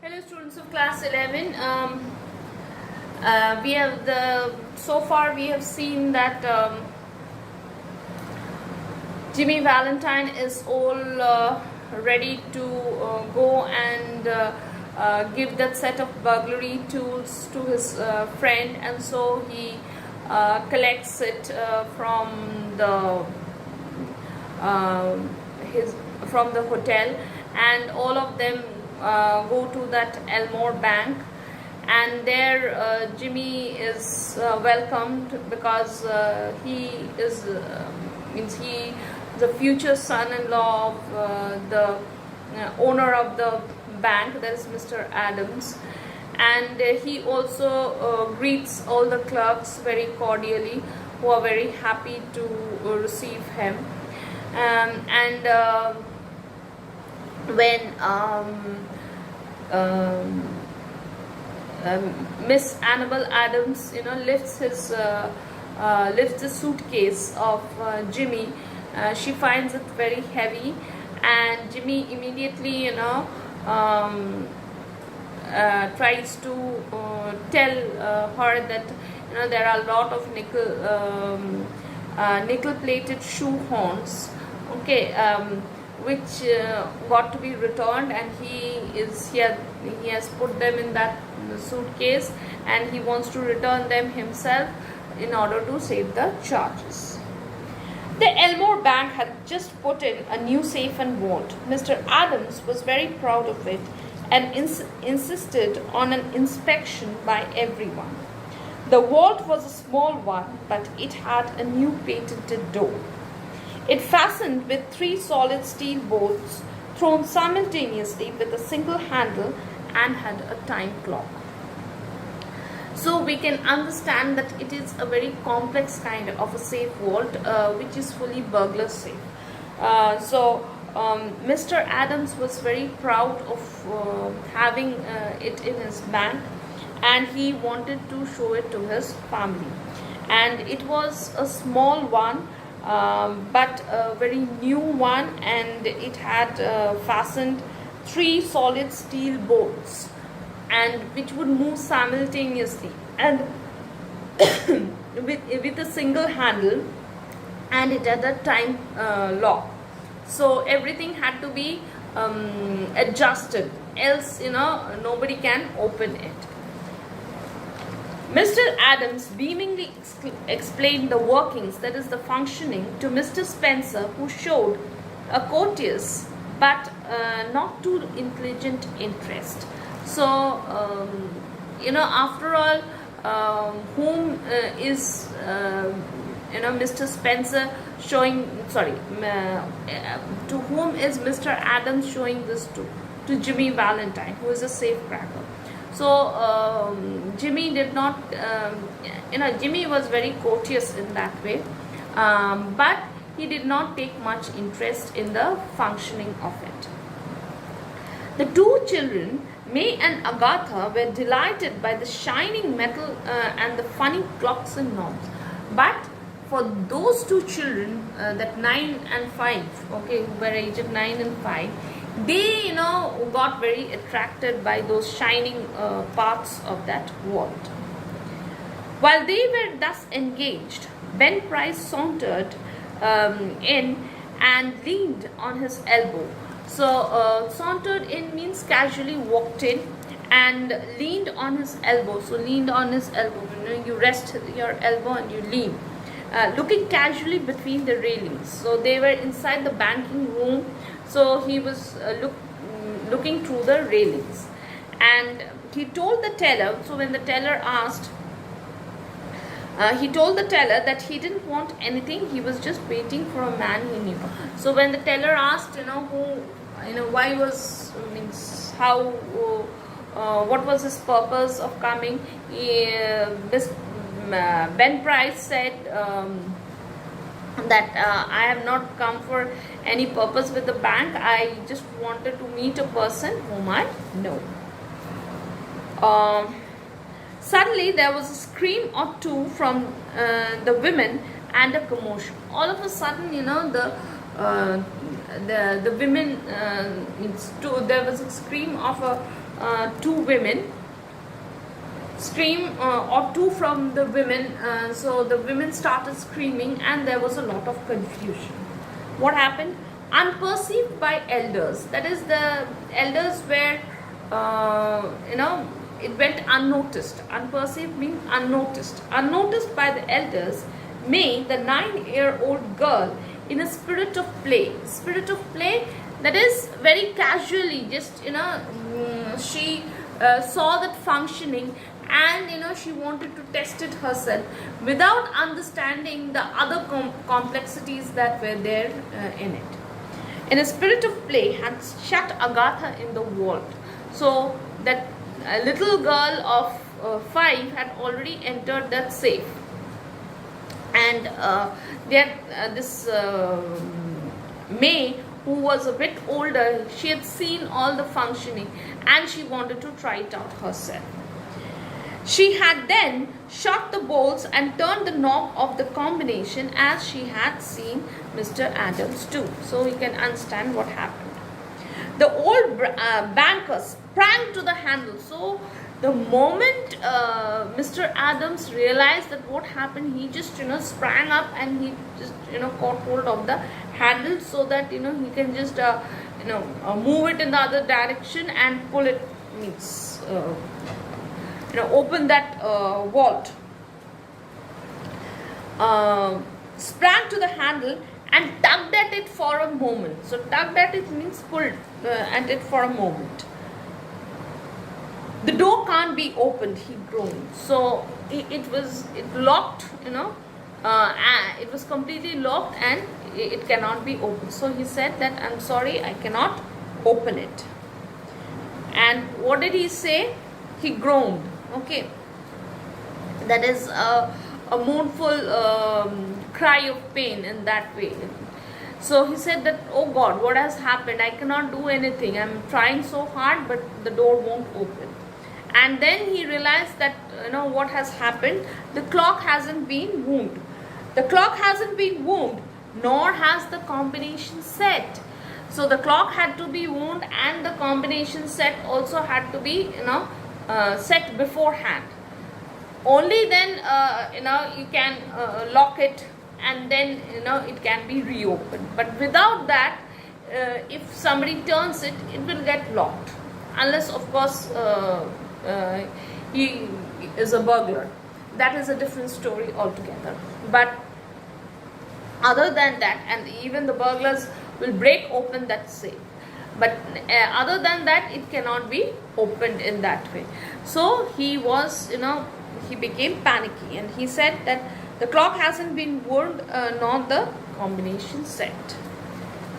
Hello students of class 11. So far we have seen that Jimmy Valentine is all ready to go and give that set of burglary tools to his friend, and so he collects it from the hotel, and all of them go to that Elmore Bank, and there Jimmy is welcomed because he is he the future son-in-law of the owner of the bank, that is Mr. Adams, and he also greets all the clerks very cordially, who are very happy to receive him. When Miss Annabel Adams, lifts the suitcase of Jimmy, she finds it very heavy, and Jimmy immediately, tries to tell her that there are a lot of nickel-plated shoe horns, okay, which got to be returned, and he has put them in that suitcase, and he wants to return them himself in order to save the charges. The Elmore Bank had just put in a new safe and vault. Mr. Adams was very proud of it and insisted on an inspection by everyone. The vault was a small one, but it had a new patented door. It fastened with 3 solid steel bolts thrown simultaneously with a single handle, and had a time clock. So we can understand that it is a very complex kind of a safe vault, which is fully burglar safe. Mr. Adams was very proud of having it in his bank, and he wanted to show it to his family. And it was a small one, but a very new one, and it had fastened 3 solid steel bolts, and which would move simultaneously, and with a single handle, and it had a time lock. So everything had to be adjusted, else nobody can open it. Mr. Adams beamingly explained the workings, that is the functioning, to Mr. Spencer, who showed a courteous but not too intelligent interest. So, after all, whom is Mr. Spencer showing, to whom is Mr. Adams showing this to? To Jimmy Valentine, who is a safecracker. So Jimmy did not, Jimmy was very courteous in that way, but he did not take much interest in the functioning of it. The 2 children, May and Agatha, were delighted by the shining metal and the funny clocks and knobs. But for those 2 children, that 9 and 5, okay, who were aged 9 and 5, they got very attracted by those shining parts of that vault. While they were thus engaged, Ben Price sauntered in and leaned on his elbow. So sauntered in means casually walked in, and leaned on his elbow. So leaned on his elbow, you rest your elbow and you lean, looking casually between the railings. So they were inside the banking room, so he was looking through the railings, and he told the teller, so when the teller asked, he told the teller that he didn't want anything, he was just waiting for a man he knew. So when the teller asked, why was, how, what was his purpose of coming, Ben Price said that I have not come for any purpose with the bank. I just wanted to meet a person whom I know. Suddenly there was a scream or two from the women, and a commotion. All of a sudden, the women, there was a scream of two women scream, or two from the women. So the women started screaming, and there was a lot of confusion. What happened? Unperceived by elders, that is, the elders were, it went unnoticed. Unperceived means unnoticed. Unnoticed by the elders, May, the 9-year-old girl, in a spirit of play. Spirit of play, that is very casually, just she saw that functioning, and she wanted to test it herself without understanding the other complexities that were there in it. In a spirit of play, had shut Agatha in the vault. So that little girl of 5 had already entered that safe, and this May, who was a bit older, she had seen all the functioning, and she wanted to try it out herself. She had then shot the bolts and turned the knob of the combination as she had seen Mr. Adams do. So you can understand what happened. The old banker sprang to the handle. So the moment Mr. Adams realized that what happened, he just sprang up, and he just caught hold of the handle, so that he can just move it in the other direction and pull it, means open that vault. Sprang to the handle and tugged at it for a moment. So tugged at it means pulled at it for a moment. The door can't be opened, he groaned. So it locked, it was completely locked, and it cannot be opened. So he said that, I'm sorry, I cannot open it. And what did he say? He groaned. Okay, that is a mournful cry of pain in that way. So he said that, oh God, what has happened? I cannot do anything. I'm trying so hard, but the door won't open. And then he realized that what has happened. The clock hasn't been wound. The clock hasn't been wound, nor has the combination set. So the clock had to be wound, and the combination set also had to be set beforehand. Only then you can lock it, and then it can be reopened. But without that, if somebody turns it, it will get locked, unless of course he is a burglar. That is a different story altogether. But other than that, and even the burglars will break open that safe, but other than that, it cannot be opened in that way. So he was, he became panicky, and he said that the clock hasn't been wound, nor the combination set.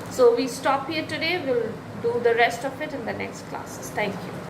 So we stop here today. We'll do the rest of it in the next classes. Thank you.